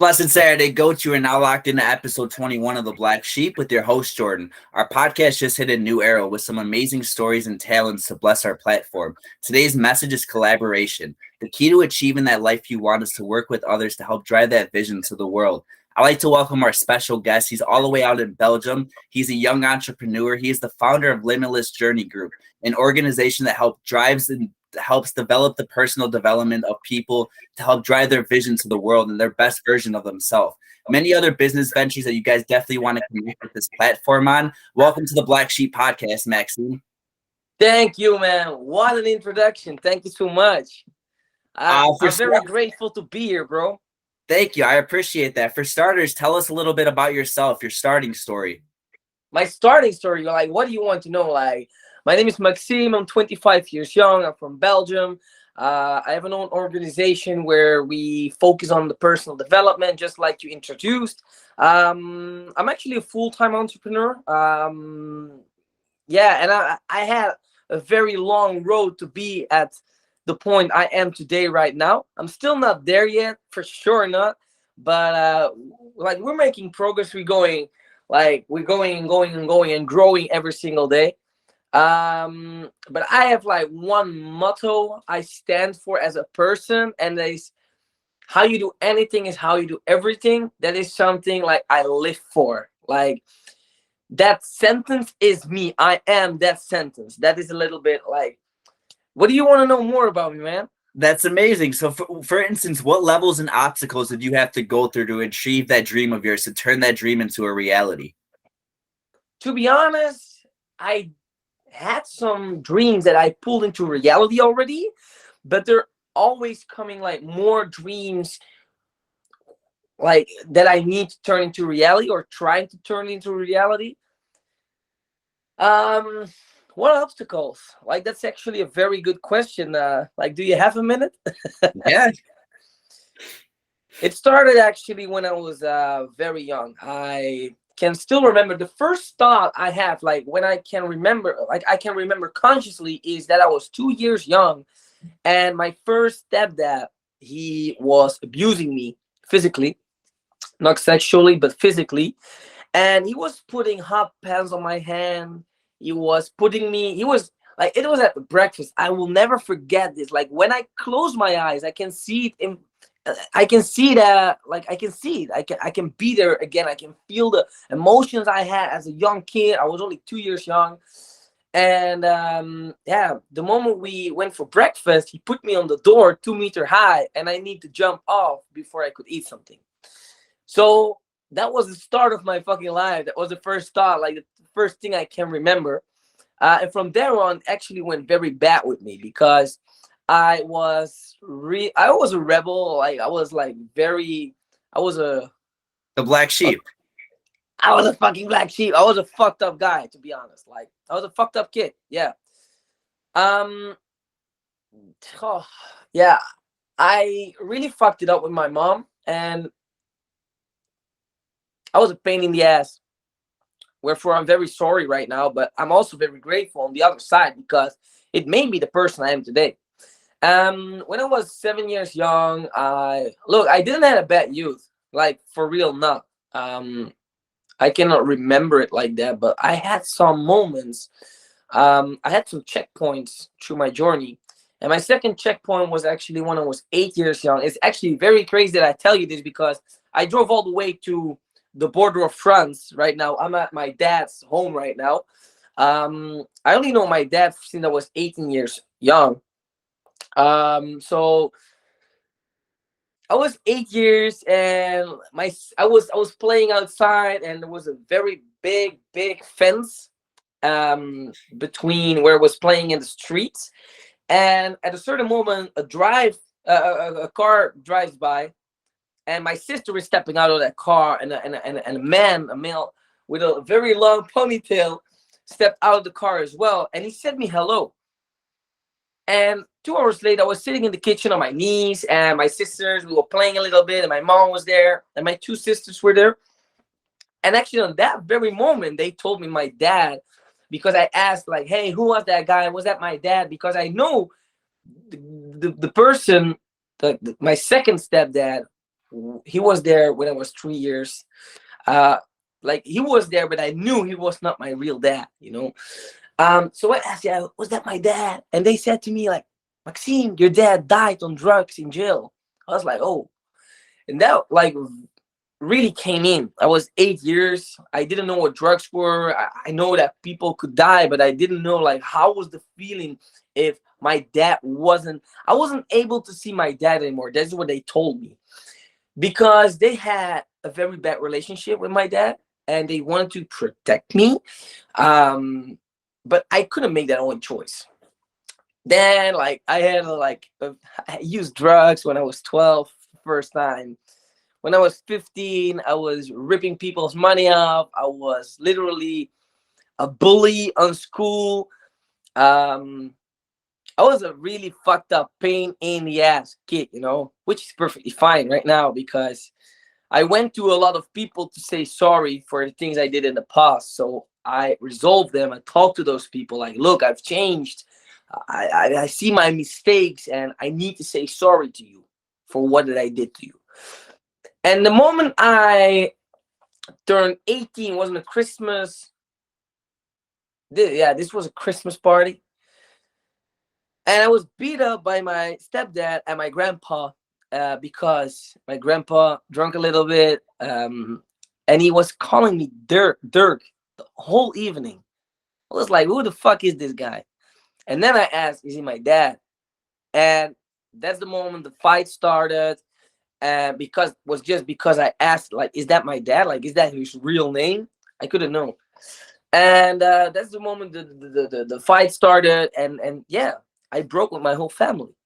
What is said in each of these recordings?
Blessed Saturday, Goats. You are now locked into episode 21 of The Black Sheep with your host, Jordan. Our podcast just hit a new era with some amazing stories and talents to bless our platform. Today's message is collaboration. The key to achieving that life you want is to work with others to help drive that vision to the world. I'd like to welcome our special guest. He's all the way out in Belgium. He's a young entrepreneur. He is the founder of Limitless Journey Group, an organization that helps develop the personal development of people to help drive their vision to the world and their best version of themselves. Many other business ventures that you guys definitely want to connect with this platform on. Welcome to the Black Sheep podcast, Maxine. Thank you, man. What an introduction. Thank you so much. I'm very grateful to be here, bro. Thank you. I appreciate that. For starters, tell us a little bit about yourself, your starting story. My starting story, like, what do you want to know? Like, my name is Maxine. I'm 25 years young. I'm from Belgium. I have an own organization where we focus on the personal development, just like you introduced. I'm actually a full-time entrepreneur. And I had a very long road to be at the point I am today right now. I'm still not there yet, for sure not. But we're making progress. We're going and growing every single day. But I have like one motto I stand for as a person, and that is how you do anything is how you do everything. That is something like I live for. Like, that sentence is me. I am that sentence. That is a little bit like, what do you want to know more about me, man? That's amazing. So for instance, what levels and obstacles did you have to go through to achieve that dream of yours, to turn that dream into a reality? To be honest, I had some dreams that I pulled into reality already, but they're always coming like more dreams like that I need to turn into reality or trying to turn into reality. What obstacles? Like, that's actually a very good question. Like, do you have a minute? Yeah. It started actually when I was very young. I can still remember the first thought I have, like when I can remember consciously, is that I was 2 years young, and my first stepdad, he was abusing me physically, not sexually, but physically. And he was putting hot pans on my hand. He was like, it was at the breakfast. I will never forget this. Like, when I close my eyes, I can see it I can see that, like, I can see it. I can be there again. I can feel the emotions I had as a young kid. I was only 2 years young. And the moment we went for breakfast, he put me on the door 2 meter high, and I need to jump off before I could eat something. So that was the start of my fucking life. That was the first thought, like the first thing I can remember. And from there on, actually went very bad with me, because I was a rebel. Like, I was The Black Sheep. I was a fucking black sheep. I was a fucked up guy, to be honest. Like, I was a fucked up kid. Yeah. Yeah. I really fucked it up with my mom, and I was a pain in the ass. Wherefore, I'm very sorry right now, but I'm also very grateful on the other side, because it made me the person I am today. When I was 7 years young, I didn't have a bad youth, like, for real, not. I cannot remember it like that, but I had some moments. I had some checkpoints through my journey, and my second checkpoint was actually when I was 8 years young. It's actually very crazy that I tell you this, because I drove all the way to the border of France. Right now, I'm at my dad's home right now. I only know my dad since I was 18 years young. So I was 8 years, and I was playing outside, and there was a very big fence between where I was playing in the streets. And at a certain moment, a car drives by, and my sister is stepping out of that car, and a male with a very long ponytail stepped out of the car as well, and he said me hello. And 2 hours later, I was sitting in the kitchen on my knees, and my sisters, we were playing a little bit, and my mom was there, and my two sisters were there. And actually, on that very moment, they told me my dad, because I asked, like, hey, who was that guy? Was that my dad? Because I know the person, my second stepdad, He was there when I was 3 years. Uh, like he was there, but I knew he was not my real dad, you know. So I asked, yeah, was that my dad? And they said to me like, Maxine, your dad died on drugs in jail. I was like, oh, and that like really came in. I was 8 years. I didn't know what drugs were. I know that people could die, but I didn't know like how was the feeling if my dad wasn't. I wasn't able to see my dad anymore. That's what they told me because they had a very bad relationship with my dad and they wanted to protect me. But I couldn't make that own choice. Then like I used drugs when I was 12 first time. When I was 15, I was ripping people's money off. I was literally a bully on school. Um, I was a really fucked up pain in the ass kid, you know, which is perfectly fine right now because I went to a lot of people to say sorry for the things I did in the past. So I resolved them. I talked to those people like, look, I've changed. I see my mistakes and I need to say sorry to you for what that I did to you. And the moment I turned 18, wasn't a Christmas. Yeah, this was a Christmas party. And I was beat up by my stepdad and my grandpa because my grandpa drank a little bit. And he was calling me Dirk, Dirk, the whole evening. I was like, who the fuck is this guy? And then I asked, is he my dad? And that's the moment the fight started. Because was just because I asked, like, is that my dad? Like, is that his real name? I couldn't know. And that's the moment the fight started. And yeah, I broke with my whole family.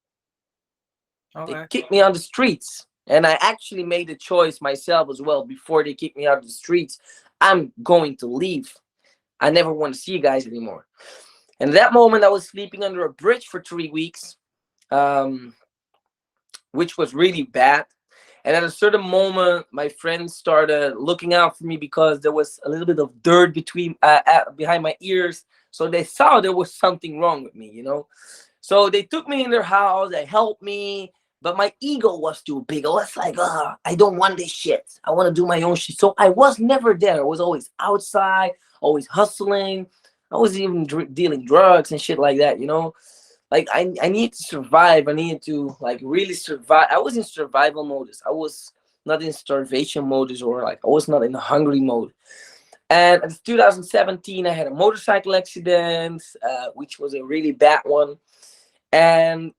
Okay. They kicked me on the streets. And I actually made a choice myself as well before they kicked me out of the streets. I'm going to leave. I never want to see you guys anymore. And at that moment, I was sleeping under a bridge for 3 weeks, which was really bad. And at a certain moment, my friends started looking out for me because there was a little bit of dirt behind my ears. So they saw there was something wrong with me, you know. So they took me in their house. They helped me, but my ego was too big. I was like, I don't want this shit. I want to do my own shit. So I was never there. I was always outside, always hustling. I was even dealing drugs and shit like that, you know. Like I need to survive. I needed to like really survive. I was in survival modus. I was not in starvation modus or like I was not in hungry mode. And in 2017, I had a motorcycle accident, which was a really bad one. And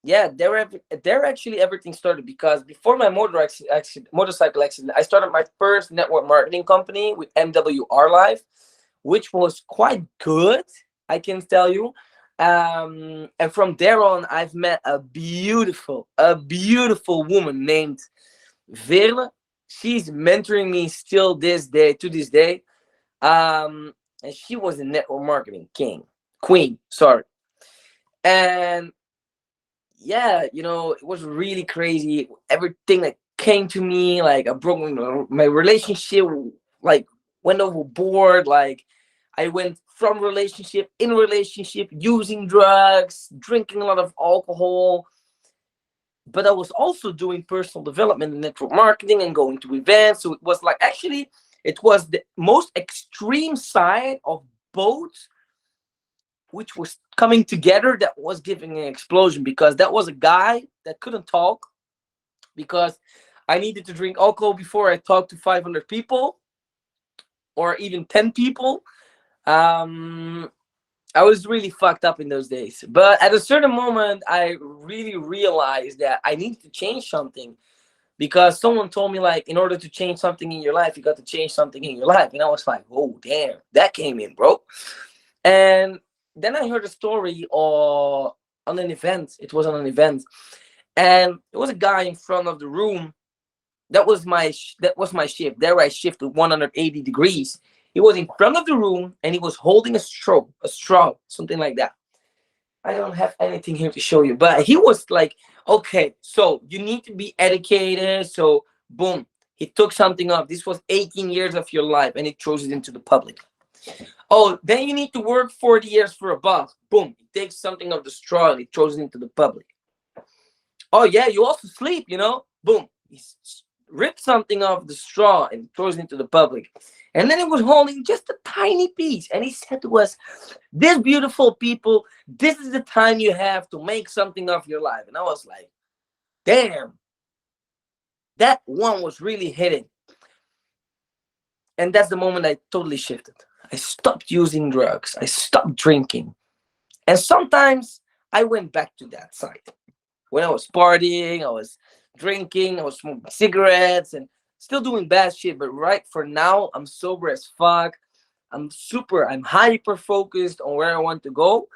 yeah, there actually everything started because before my motorcycle accident, I started my first network marketing company with MWR Life, which was quite good, I can tell you. And from there on, I've met a beautiful woman named Verle. She's mentoring me still to this day. And she was a network marketing queen, sorry. And yeah, you know, it was really crazy. Everything that came to me, like I broke my relationship, like went overboard. Like I went from relationship in relationship, using drugs, drinking a lot of alcohol. But I was also doing personal development and network marketing and going to events. So it was like actually, it was the most extreme side of both, which was coming together, that was giving an explosion because that was a guy that couldn't talk because I needed to drink alcohol before I talked to 500 people or even 10 people. I was really fucked up in those days. But at a certain moment, I really realized that I needed to change something because someone told me, like, in order to change something in your life, you got to change something in your life. And I was like, oh, damn, that came in, bro. And then I heard a story on an event. It was on an event. And it was a guy in front of the room. That was my shift. There I shifted 180 degrees. He was in front of the room and he was holding a straw, something like that. I don't have anything here to show you, but he was like, okay, so you need to be educated. So boom, he took something off. This was 18 years of your life and he throws it into the public. Oh, then you need to work 40 years for a boss. Boom, he takes something of the straw and he throws it into the public. Oh yeah, you also sleep, you know? Boom, he ripped something off the straw and throws it into the public. And then it was holding just a tiny piece. And he said to us, "This beautiful people, this is the time you have to make something of your life." And I was like, damn, that one was really hitting. And that's the moment I totally shifted. I stopped using drugs. I stopped drinking. And sometimes I went back to that side. When I was partying, I was drinking, I was smoking cigarettes and still doing bad shit. But right for now, I'm sober as fuck. I'm hyper focused on where I want to go.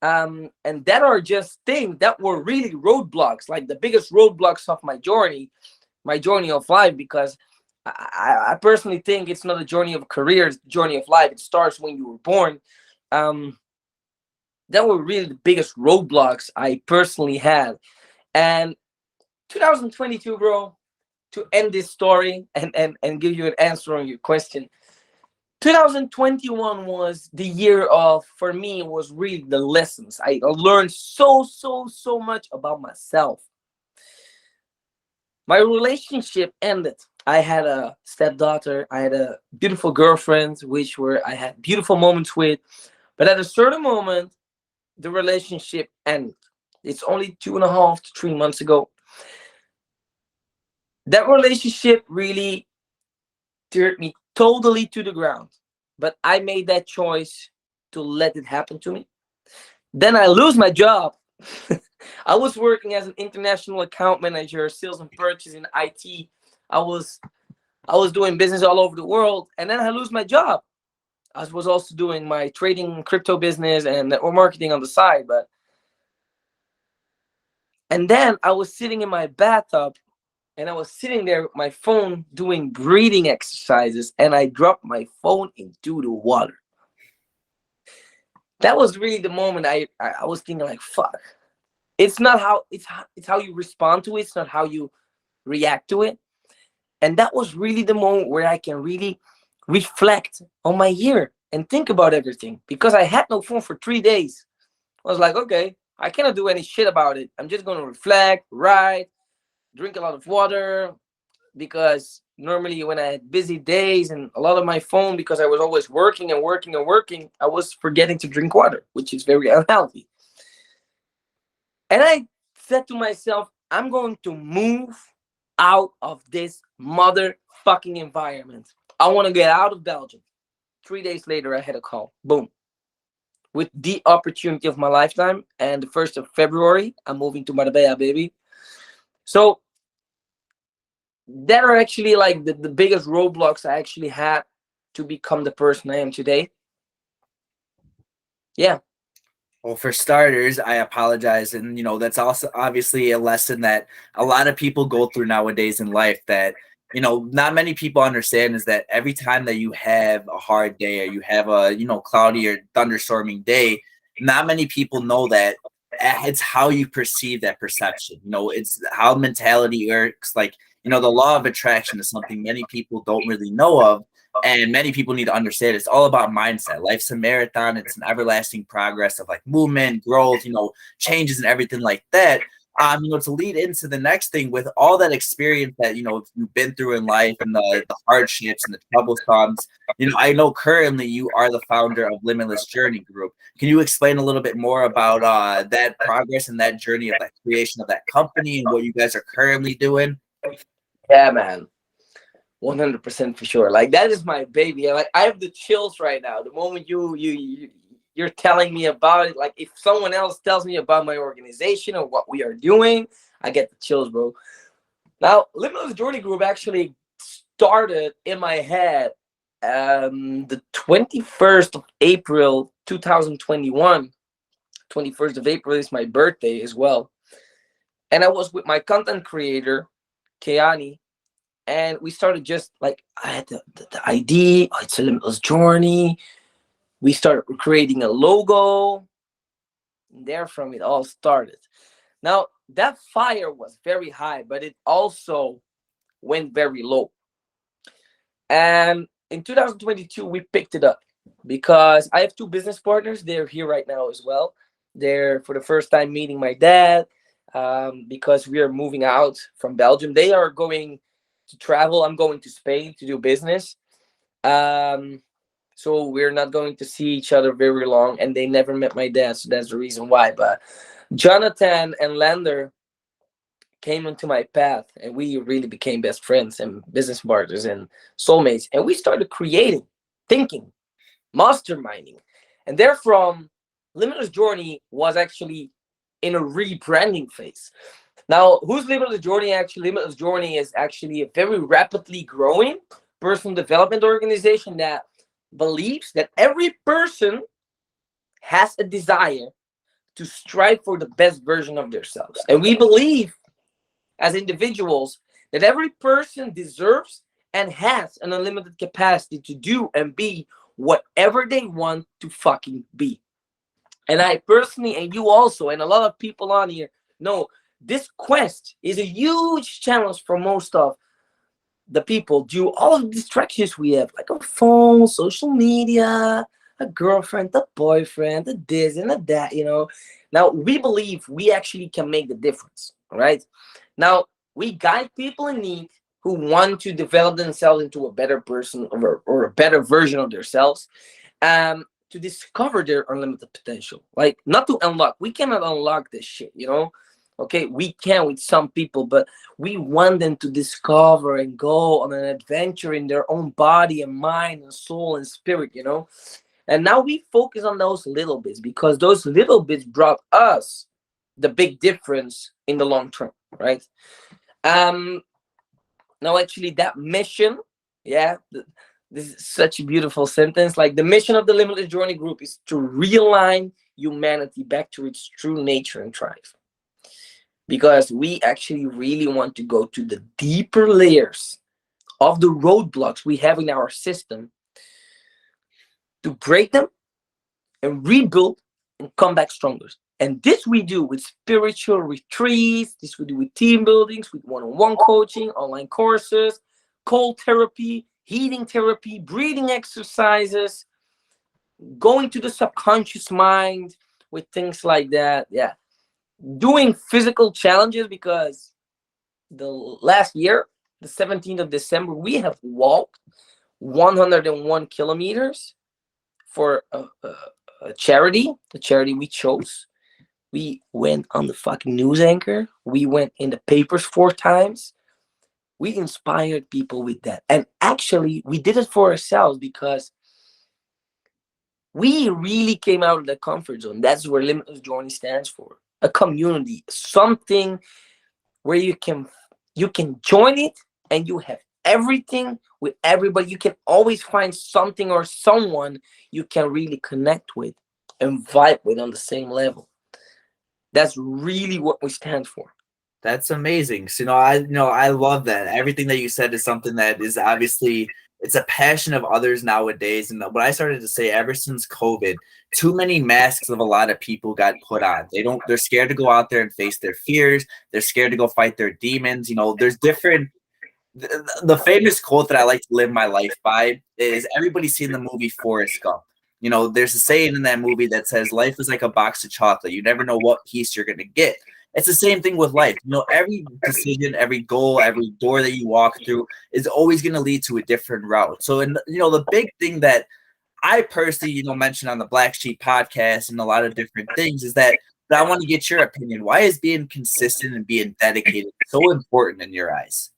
And that are just things that were really roadblocks, like the biggest roadblocks of my journey of life, because I personally think it's not a journey of a career, it's the journey of life. It starts when you were born. That were really the biggest roadblocks I personally had. And 2022, bro, to end this story and give you an answer on your question, 2021 was the year of, for me, was really the lessons. I learned so much about myself. My relationship ended. I had a stepdaughter. I had a beautiful girlfriend, I had beautiful moments with. But at a certain moment, the relationship ended. It's only 2.5 to 3 months ago. That relationship really teared me totally to the ground. But I made that choice to let it happen to me. Then I lose my job. I was working as an international account manager, sales and purchase in IT. I was doing business all over the world, and then I lose my job. I was also doing my trading crypto business and network marketing on the side. And then I was sitting in my bathtub, and I was sitting there with my phone doing breathing exercises, and I dropped my phone into the water. That was really the moment I was thinking, like, fuck. It's not how it's how you respond to it. It's not how you react to it. And that was really the moment where I can really reflect on my year and think about everything, because I had no phone for 3 days. I was like, okay, I cannot do any shit about it. I'm just going to reflect, write, drink a lot of water, because normally when I had busy days and a lot of my phone, because I was always working and working and working, I was forgetting to drink water, which is very unhealthy. And I said to myself, I'm going to move out of this motherfucking environment. I want to get out of Belgium. 3 days later, I had a call. Boom. With the opportunity of my lifetime. And the 1st of February, I'm moving to Marbella, baby. So that are actually like the biggest roadblocks I actually had to become the person I am today. Yeah. Well, for starters, I apologize. And, that's also obviously a lesson that a lot of people go through nowadays in life that, not many people understand, is that every time that you have a hard day or you have a, cloudy or thunderstorming day, not many people know that it's how you perceive that perception. It's how mentality works. Like, the law of attraction is something many people don't really know of. And many people need to understand it's all about mindset. Life's a marathon. It's an everlasting progress of like movement, growth, changes and everything like that. To lead into the next thing, with all that experience that, you've been through in life and the hardships and the troublesome, I know currently you are the founder of Limitless Journey Group. Can you explain a little bit more about that progress and that journey of that creation of that company and what you guys are currently doing? Yeah, man. 100% for sure. Like, that is my baby. Like, I have the chills right now. The moment you're telling me about it, like if someone else tells me about my organization or what we are doing, I get the chills, bro. Now, Limitless Journey Group actually started in my head the 21st of April 2021. 21st of April is my birthday as well. And I was with my content creator, Keani. And we started just like, I had the idea, it's a limitless journey. We started creating a logo. And therefrom, it all started. Now, that fire was very high, but it also went very low. And in 2022, we picked it up because I have 2 business partners. They're here right now as well. They're for the first time meeting my dad because we are moving out from Belgium. They are going to travel. I'm going to Spain to do business. Um, so we're not going to see each other very long, and they never met my dad, so that's the reason why. But Jonathan and Lander came into my path, and we really became best friends and business partners and soulmates, and we started creating, thinking, masterminding, and therefrom Limitless Journey was actually in a rebranding phase. Now, who's Limitless Journey? Actually, Limitless Journey is actually a very rapidly growing personal development organization that believes that every person has a desire to strive for the best version of themselves. And we believe as individuals that every person deserves and has an unlimited capacity to do and be whatever they want to fucking be. And I personally, and you also, and a lot of people on here know this quest is a huge challenge for most of the people due all of the distractions we have, like a phone, social media, a girlfriend, a boyfriend, a this and a that, you know. Now, we believe we actually can make the difference, all right? Now, we guide people in need who want to develop themselves into a better person or a better version of themselves, to discover their unlimited potential. Like, not to unlock. We cannot unlock this shit, you know? Okay, we can with some people, but we want them to discover and go on an adventure in their own body and mind and soul and spirit, you know? And now we focus on those little bits because those little bits brought us the big difference in the long term, right? Now actually that mission, yeah, this is such a beautiful sentence. Like, the mission of the Limitless Journey Group is to realign humanity back to its true nature and thrive. Because we actually really want to go to the deeper layers of the roadblocks we have in our system to break them and rebuild and come back stronger. And this we do with spiritual retreats, this we do with team buildings, with one-on-one coaching, online courses, cold therapy, heating therapy, breathing exercises, going to the subconscious mind with things like that. Yeah. Doing physical challenges, because the last year, the 17th of December, we have walked 101 kilometers for a charity, the charity we chose. We went on the fucking news anchor. We went in the papers 4 times. We inspired people with that. And actually, we did it for ourselves because we really came out of the comfort zone. That's where Limitless Journey stands for. A community, something where you can join it and you have everything with everybody. You can always find something or someone you can really connect with and vibe with on the same level. That's really what we stand for. That's amazing. So, I love that. Everything that you said is something that is obviously, it's a passion of others nowadays. And what I started to say ever since COVID, too many masks of a lot of people got put on. They're scared to go out there and face their fears. They're scared to go fight their demons. There's different, the famous quote that I like to live my life by is, everybody's seen the movie Forrest Gump. There's a saying in that movie that says life is like a box of chocolate. You never know what piece you're going to get. It's the same thing with life. Every decision, every goal, every door that you walk through is always going to lead to a different route. So, the big thing that I personally, mentioned on the Black Sheep podcast and a lot of different things is that I want to get your opinion. Why is being consistent and being dedicated so important in your eyes?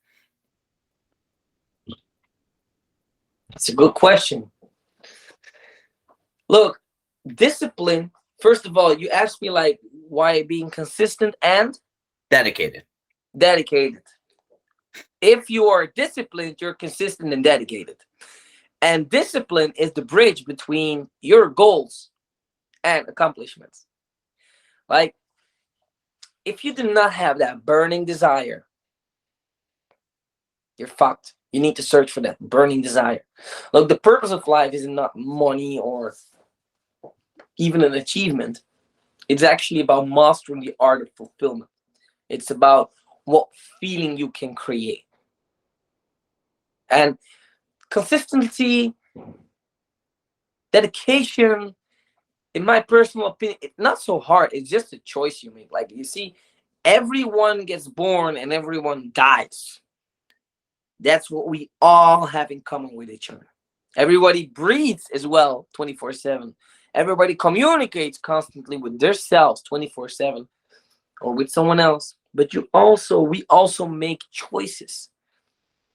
That's a good question. Look, discipline, first of all, you asked me like why being consistent and Dedicated. If you are disciplined, you're consistent and dedicated. And discipline is the bridge between your goals and accomplishments. Like, if you do not have that burning desire, you're fucked. You need to search for that burning desire. Look, the purpose of life is not money or even an achievement. It's actually about mastering the art of fulfillment. It's about what feeling you can create. And consistency, dedication, in my personal opinion, it's not so hard. It's just a choice you make. Like, you see, everyone gets born and everyone dies. That's what we all have in common with each other. Everybody breathes as well 24/7. Everybody communicates constantly with themselves 24/7 or with someone else. But we also make choices.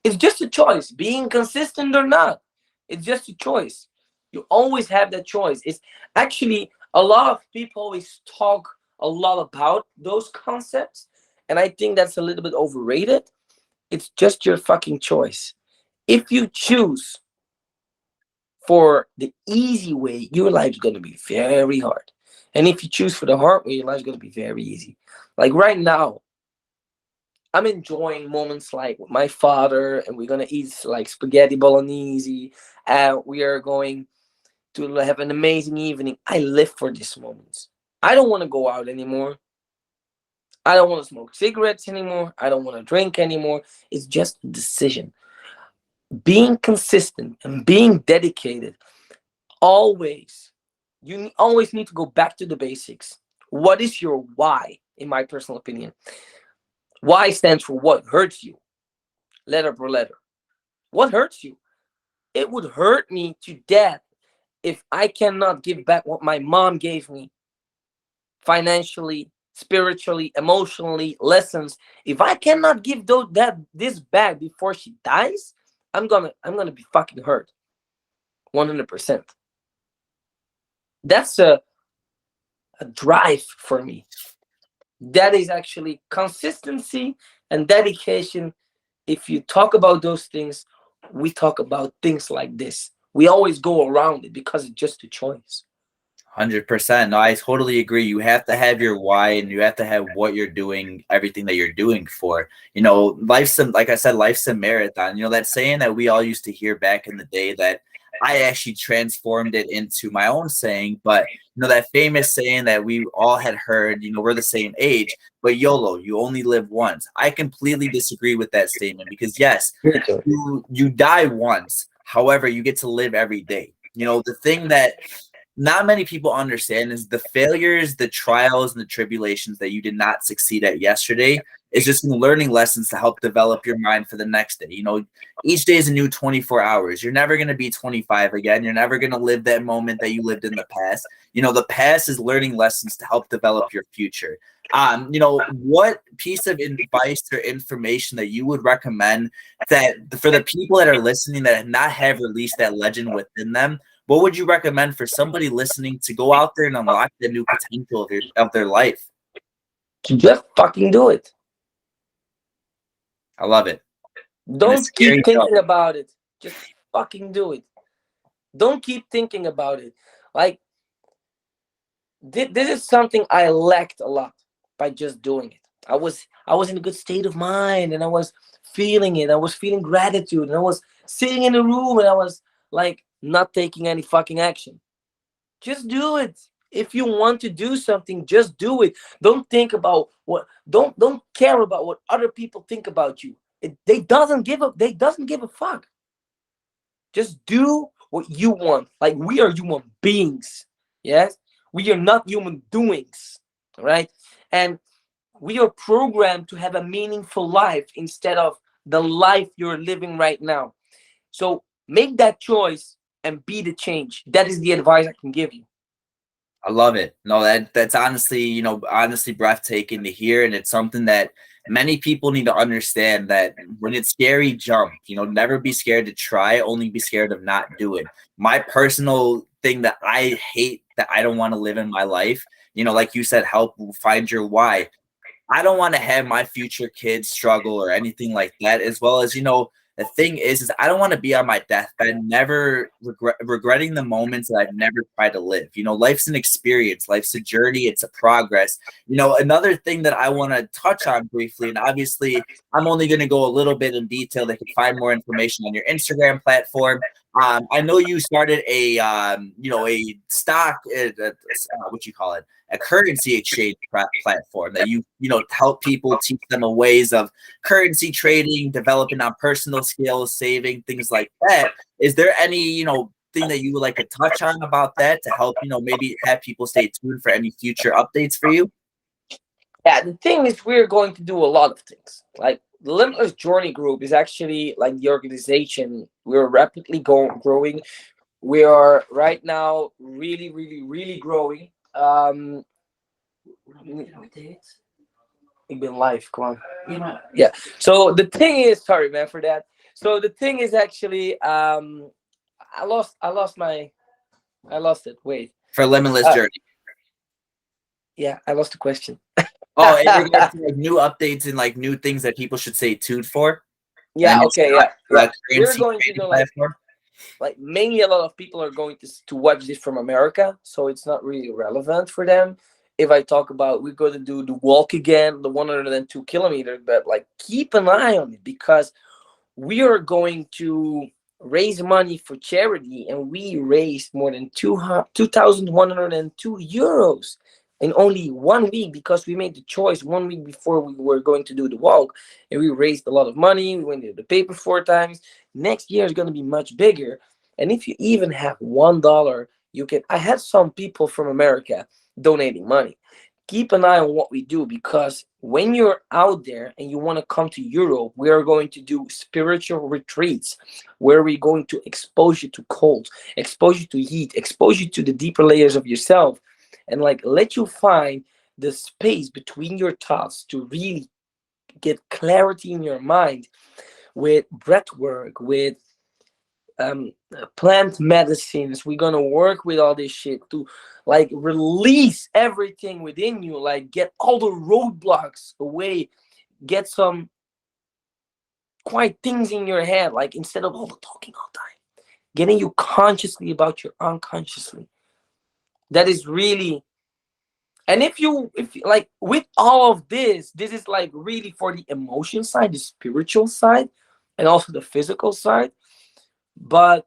It's just a choice, being consistent or not. It's just a choice. You always have that choice. It's actually a lot of people always talk a lot about those concepts, and I think that's a little bit overrated. It's just your fucking choice. If you choose for the easy way, your life's gonna be very hard. And if you choose for the hard way, your life's gonna be very easy. Like right now, I'm enjoying moments like with my father, and we're gonna eat like spaghetti bolognese, and we are going to have an amazing evening. I live for these moments. I don't want to go out anymore. I don't want to smoke cigarettes anymore. I don't want to drink anymore. It's just a decision. Being consistent and being dedicated, always, always need to go back to the basics. What is your why? In my personal opinion, why stands for what hurts you, letter per letter. What hurts you? It would hurt me to death if I cannot give back what my mom gave me financially, spiritually, emotionally, lessons. If I cannot give this back before she dies, I'm gonna be fucking hurt 100%. That's a drive for me. That is actually consistency and dedication. If you talk about those things, we talk about things like this. We always go around it because it's just a choice. 100%. No, I totally agree. You have to have your why, and you have to have what you're doing, everything that you're doing for. Like I said, life's a marathon. That saying that we all used to hear back in the day, that I actually transformed it into my own saying. But that famous saying that we all had heard, we're the same age, but YOLO, you only live once. I completely disagree with that statement, because yes, you die once. However, you get to live every day. The thing that not many people understand is the failures, the trials, and the tribulations that you did not succeed at yesterday is just learning lessons to help develop your mind for the next day. Each day is a new 24 hours. You're never going to be 25 again. You're never going to live that moment that you lived in the past. The past is learning lessons to help develop your future. What piece of advice or information that you would recommend that for the people that are listening that have not have released that legend within them? What would you recommend for somebody listening to go out there and unlock the new potential of their life? Just fucking do it. I love it. Don't keep thinking about it. Just fucking do it. Don't keep thinking about it. Like, this is something I lacked a lot by just doing it. I was in a good state of mind, and I was feeling it. I was feeling gratitude, and I was sitting in the room, and I was like not taking any fucking action. Just do it. If you want to do something, just do it. Don't think about don't care about what other people think about you. They doesn't give a fuck. Just do what you want. Like, we are human beings. Yes? We are not human doings. Right? And we are programmed to have a meaningful life instead of the life you're living right now. So make that choice and be the change. That is the advice I can give you. I love it. No, that's honestly, honestly breathtaking to hear. And it's something that many people need to understand, that when it's scary, jump. Never be scared to try, only be scared of not doing. My personal thing that I hate, that I don't want to live in my life, like you said, help find your why. I don't want to have my future kids struggle or anything like that. As well as, the thing is I don't want to be on my deathbed, never regretting the moments that I've never tried to live. Life's an experience, life's a journey, it's a progress. Another thing that I want to touch on briefly, and obviously I'm only going to go a little bit in detail. They can find more information on your Instagram platform. I know you started a stock, what you call it, a currency exchange platform that you help people, teach them a ways of currency trading, developing on personal skills, saving, things like that. Is there any thing that you would like to touch on about that to help maybe have people stay tuned for any future updates for you? Yeah, the thing is, we're going to do a lot of things. Like, The Limitless Journey Group is actually like the organization. We're rapidly growing. We are right now really, really, really growing. Ik ben live, come on. Yeah. So the thing is, sorry man for that. So the thing is actually, I lost it. Wait. For Limitless Uh, Journey. yeah, I lost the question. Oh, in regards to like new updates and like new things that people should stay tuned for, Yeah. and it's Okay. not Yeah. Yeah. a We're currency going to trading do platform. like mainly a lot of people are going to watch this from America, so it's not really relevant for them. If I talk about we're going to do the walk again, the 102 kilometers, but like keep an eye on it because we are going to raise money for charity, and we raised more than 2,102 euros in only 1 week because we made the choice 1 week before we were going to do the walk, and we raised a lot of money. We went to the paper 4 times. Next year is going to be much bigger, and if you even have $1, you can. I had some people from America donating money. Keep an eye on what we do because when you're out there and you want to come to Europe, we are going to do spiritual retreats where we're going to expose you to cold, expose you to heat, expose you to the deeper layers of yourself, and like let you find the space between your thoughts to really get clarity in your mind with breath work, with plant medicines. We're gonna work with all this shit to like release everything within you, like get all the roadblocks away, get some quiet things in your head, like instead of all the talking all the time, getting you consciously about your unconsciously. That is really. And if you like with all of this is like really for the emotion side, the spiritual side, and also the physical side. But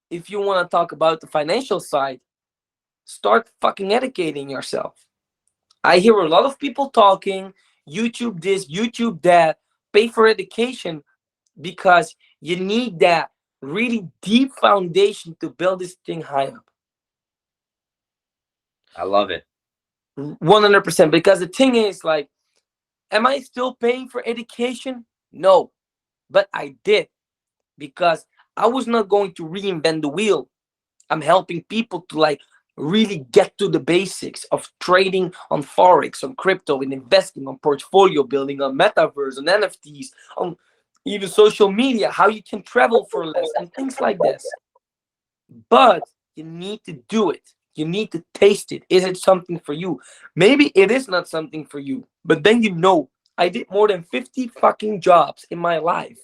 if you want to talk about the financial side, start fucking educating yourself. I hear a lot of people talking, YouTube this, YouTube that, pay for education because you need that really deep foundation to build this thing high up. I love it. 100%. Because the thing is, like, am I still paying for education? No, but I did because I was not going to reinvent the wheel. I'm helping people to like really get to the basics of trading on forex, on crypto, and investing, on portfolio building, on metaverse, on NFTs, on even social media, how you can travel for less, and things like this. But you need to do it. You need to taste it. Is it something for you? Maybe it is not something for you, but then you know. I did more than 50 fucking jobs in my life.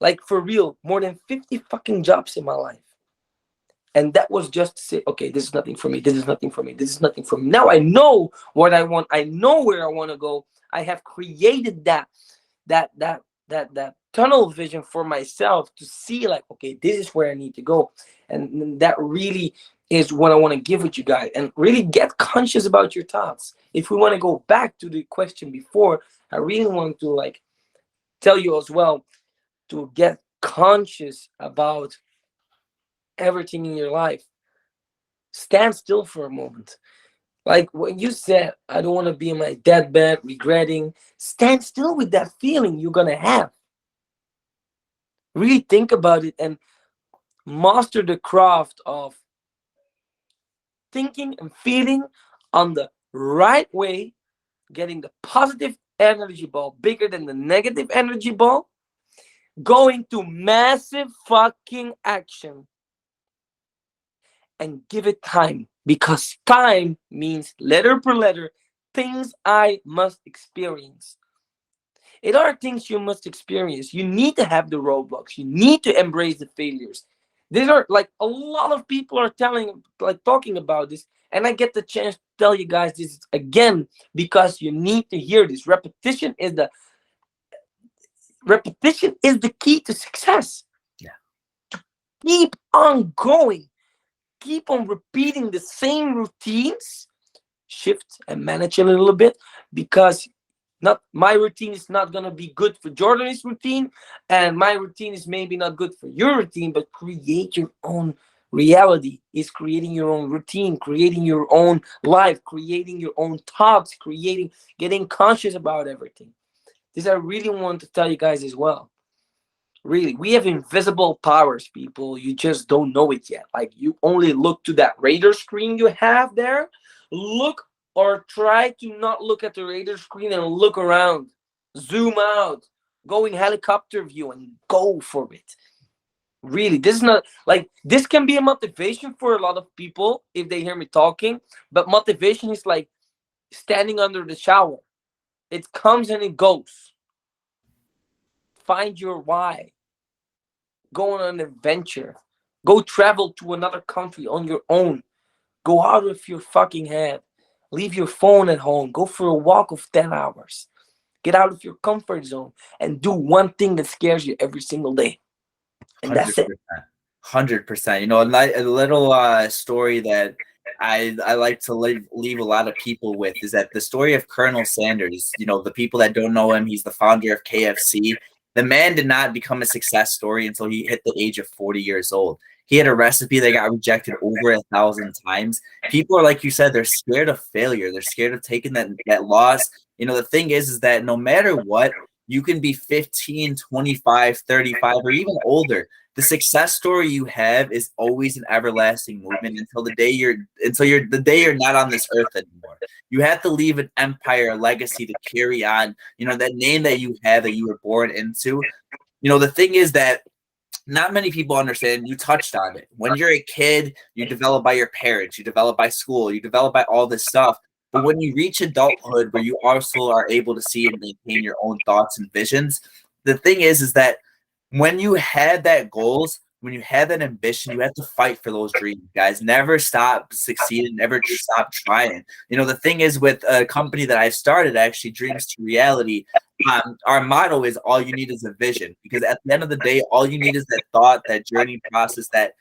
Like for real, more than 50 fucking jobs in my life. And that was just to say, okay, this is nothing for me. This is nothing for me. This is nothing for me. Now I know what I want. I know where I want to go. I have created that tunnel vision for myself to see like, okay, this is where I need to go. And that really is what I want to give with you guys. And really get conscious about your thoughts. If we want to go back to the question before, I really want to like tell you as well to get conscious about everything in your life. Stand still for a moment. Like when you said, I don't want to be in my deathbed regretting, stand still with that feeling you're going to have. Really think about it and master the craft of thinking and feeling on the right way, getting the positive energy ball bigger than the negative energy ball, going to massive fucking action and give it time because time means letter per letter things I must experience. It are things you must experience. You need to have the roadblocks. You need to embrace the failures. These are like a lot of people are telling, like talking about this, and I get the chance to tell you guys this again because you need to hear this. Repetition is the key to success. Yeah. Keep on going. Keep on repeating the same routines, shift and manage a little bit because not my routine is not going to be good for Jordan's routine, and my routine is maybe not good for your routine, but create your own Reality is creating your own routine, creating your own life, creating your own thoughts, getting conscious about everything. This I really want to tell you guys as well. Really, we have invisible powers, people. You just don't know it yet. Like, you only look to that radar screen you have there. Look, or try to not look at the radar screen and look around. Zoom out. Go in helicopter view and go for it. Really, this is not like, this can be a motivation for a lot of people if they hear me talking, but motivation is like standing under the shower. It comes and it goes. Find your why. Go on an adventure. Go travel to another country on your own. Go out of your fucking head. Leave your phone at home. Go for a walk of 10 hours. Get out of your comfort zone and do one thing that scares you every single day. And that's it. 100%. 100%. You know, a little story that I like to leave a lot of people with is that the story of Colonel Sanders. You know, the people that don't know him, he's the founder of KFC. The man did not become a success story until he hit the age of 40 years old. He had a recipe that got rejected over 1,000 times. People are, like you said, they're scared of failure. They're scared of taking that loss. You know, the thing is that no matter what, you can be 15, 25, 35, or even older. The success story you have is always an everlasting movement until the day you're not on this earth anymore. You have to leave an empire, a legacy to carry on. You know, that name that you have, that you were born into. You know, the thing is that not many people understand. You touched on it. When you're a kid, you develop by your parents, you develop by school, you develop by all this stuff. But when you reach adulthood, where you also are able to see and maintain your own thoughts and visions, the thing is that when you had that goals, when you had that ambition, you have to fight for those dreams, guys. Never stop succeeding, never stop trying. You know, the thing is, with a company that I started, actually, Dreams to Reality, our motto is all you need is a vision, because at the end of the day, all you need is that thought, that journey process, that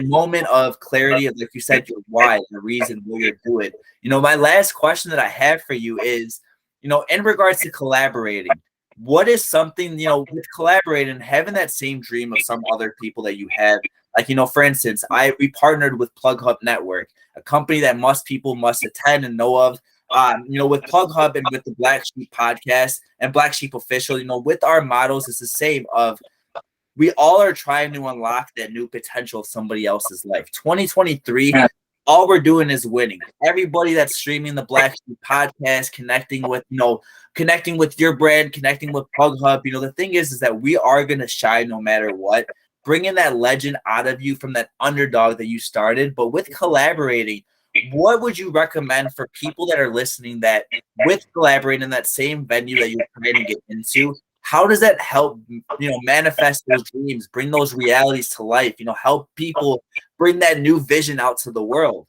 moment of clarity of, like you said, your why, the reason what you're doing. You know, my last question that I have for you is, you know, in regards to collaborating, what is something, you know, with collaborating, having that same dream of some other people that you have? Like, you know, for instance, we partnered with Plug Hub Network, a company that people must attend and know of. You know, with Plug Hub and with the Black Sheep podcast and Black Sheep Official, you know, with our models, it's the same of, we all are trying to unlock that new potential of somebody else's life. 2023, all we're doing is winning. Everybody that's streaming the Black Sheep podcast, connecting with your brand, connecting with Plug Hub. You know, the thing is that we are going to shine no matter what, bringing that legend out of you from that underdog that you started. But with collaborating, what would you recommend for people that are listening, that with collaborating in that same venue that you're trying to get into, how does that help, you know, manifest those dreams, bring those realities to life, you know, help people bring that new vision out to the world?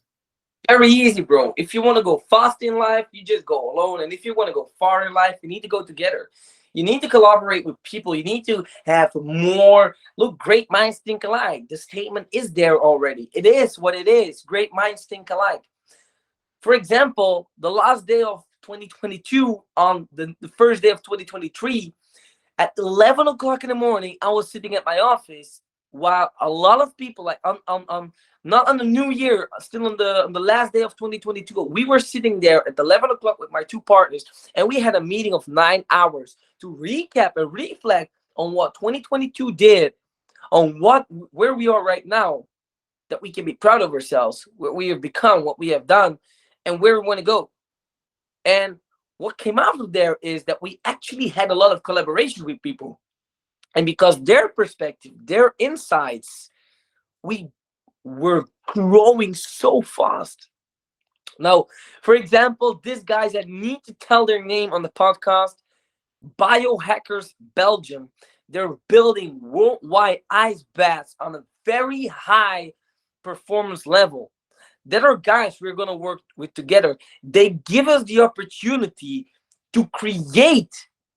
Very easy, bro. If you want to go fast in life, you just go alone. And if you want to go far in life, you need to go together. You need to collaborate with people. You need to have more. Look, great minds think alike. The statement is there already. It is what it is. Great minds think alike. For example, the last day of 2022, on the first day of 2023, at 11 o'clock in the morning, I was sitting at my office while a lot of people, like, not on the new year, still on the last day of 2022, we were sitting there at 11 o'clock with my two partners, and we had a meeting of 9 hours to recap and reflect on what 2022 did, on where we are right now, that we can be proud of ourselves, what we have become, what we have done, and where we want to go. And what came out of there is that we actually had a lot of collaboration with people. And because their perspective, their insights, we were growing so fast. Now, for example, these guys that need to tell their name on the podcast, Biohackers Belgium, they're building worldwide ice baths on a very high performance level. That are guys we're going to work with together. They give us the opportunity to create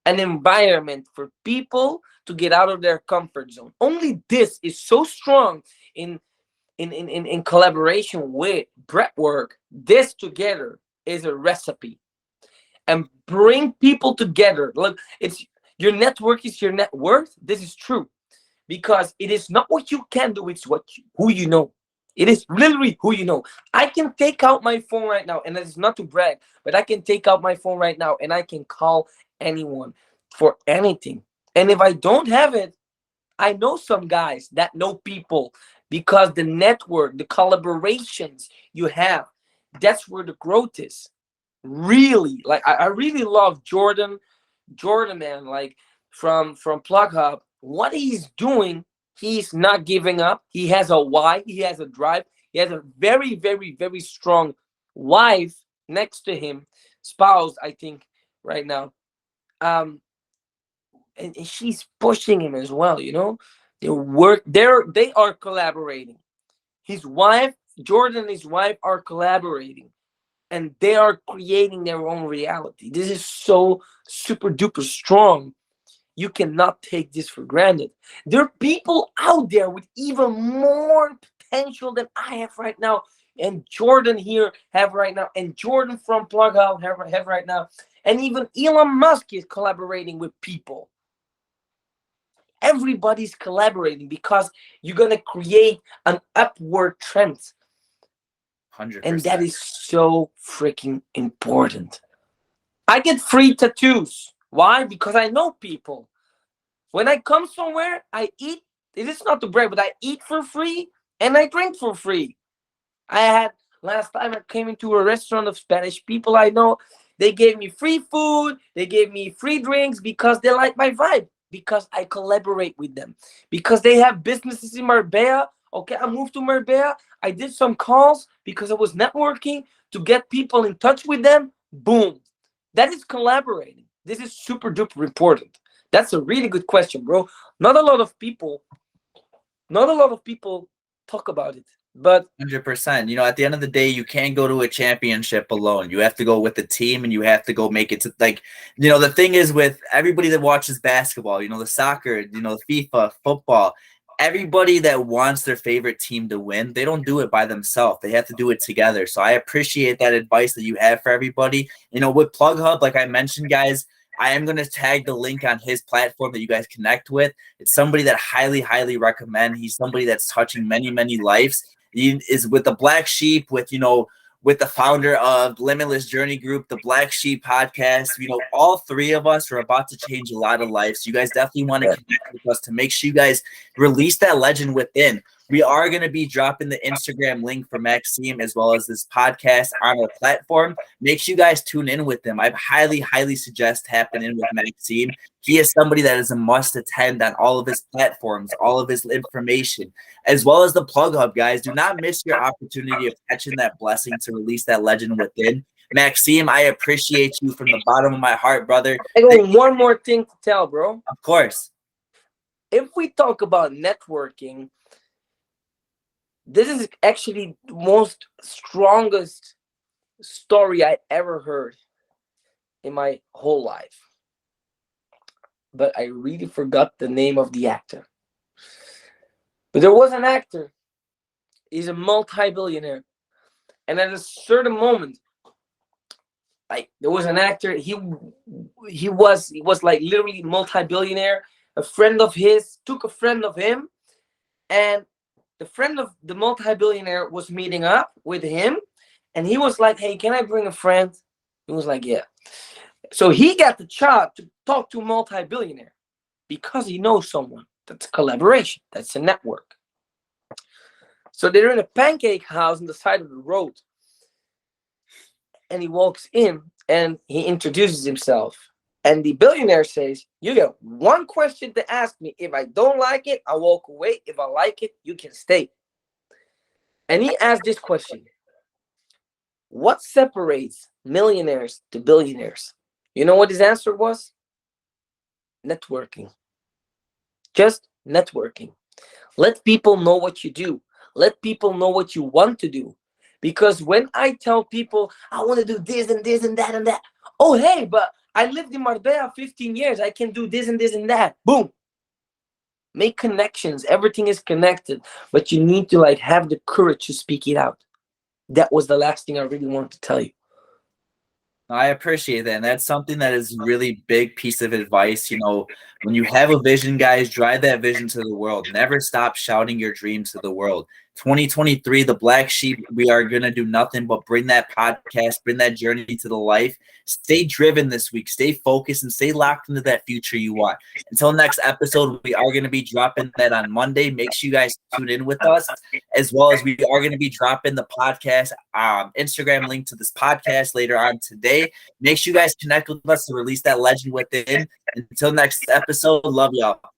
an environment for people to get out of their comfort zone. Only this is so strong in collaboration with breathwork. This together is a recipe. And bring people together. Look, it's your network is your net worth. This is true. Because it is not what you can do, it's who you know. It is literally who you know. I can take out my phone right now, and it's not to brag, but I can take out my phone right now and I can call anyone for anything. And if I don't have it, I know some guys that know people, because the network, the collaborations you have, that's where the growth is. Really, like I really love Jordan, man, like from Plug Hub, what he's doing, he's not giving up. He has a why, he has a drive, he has a very, very, very strong wife next to him, spouse, I think, right now. Um, and she's pushing him as well, you know. They are collaborating. His wife, Jordan and his wife are collaborating, and they are creating their own reality. This is so super duper strong. You cannot take this for granted. There are people out there with even more potential than I have right now, and Jordan here have right now, and Jordan from Plug Out have right now, and even Elon Musk is collaborating with people. Everybody's collaborating because you're gonna create an upward trend, and 100%. that is so freaking important. I get free tattoos. Why? Because I know people. When I come somewhere, I eat. It is not to brag, but I eat for free and I drink for free. I had last time I came into a restaurant of Spanish people I know. They gave me free food. They gave me free drinks because they like my vibe. Because I collaborate with them. Because they have businesses in Marbella. Okay, I moved to Marbella. I did some calls because I was networking to get people in touch with them. Boom. That is collaborating. This is super duper important. That's a really good question, bro. Not a lot of people, not a lot of people talk about it. But 100%. You know, at the end of the day, you can't go to a championship alone. You have to go with the team, and you have to go make it to, like, you know, the thing is with everybody that watches basketball, you know, the soccer, you know, FIFA, football, everybody that wants their favorite team to win, they don't do it by themselves. They have to do it together. So I appreciate that advice that you have for everybody. You know, with Plug Hub, like I mentioned, guys, I am going to tag the link on his platform that you guys connect with. It's somebody that highly, highly recommend. He's somebody that's touching many, many lives. He is with the Black Sheep, with, you know, with the founder of Limitless Journey Group, the Black Sheep podcast. You know, all three of us are about to change a lot of lives. So you guys definitely want to connect with us to make sure you guys release that legend within. We are going to be dropping the Instagram link for Maxine as well as this podcast on our platform. Make sure you guys tune in with them. I highly, highly suggest tapping in with Maxine. He is somebody that is a must attend on all of his platforms, all of his information, as well as the Plug Hub, guys. Do not miss your opportunity of catching that blessing to release that legend within. Maxime, I appreciate you from the bottom of my heart, brother. I got one more thing to tell, bro. Of course. If we talk about networking, this is actually the most strongest story I ever heard in my whole life. But I really forgot the name of the actor. But there was an actor. He's a multi-billionaire. And at a certain moment, like there was an actor, he was like literally multi-billionaire. A friend of his took a friend of him, and the friend of the multi-billionaire was meeting up with him, and he was like, "Hey, can I bring a friend?" He was like, "Yeah." So he got the job to talk to a multi-billionaire because he knows someone. That's a collaboration. That's a network. So they're in a pancake house on the side of the road, and he walks in and he introduces himself. And the billionaire says, "You got one question to ask me. If I don't like it, I walk away. If I like it, you can stay." And he asked this question: what separates millionaires to billionaires? You know what his answer was? Networking. Just networking. Let people know what you do. Let people know what you want to do. Because when I tell people, I want to do this and this and that and that. Oh, hey, but I lived in Marbella 15 years. I can do this and this and that. Boom. Make connections. Everything is connected. But you need to like have the courage to speak it out. That was the last thing I really wanted to tell you. I appreciate that. And that's something that is really big piece of advice. You know, when you have a vision, guys, drive that vision to the world. Never stop shouting your dreams to the world. 2023, the Black Sheep, we are going to do nothing but bring that podcast, bring that journey to the life. Stay driven this week, stay focused, and stay locked into that future you want. Until next episode, we are going to be dropping that on Monday. Make sure you guys tune in with us, as well as we are going to be dropping the podcast Instagram link to this podcast later on today. Make sure you guys connect with us to release that legend within. Until next episode, love y'all.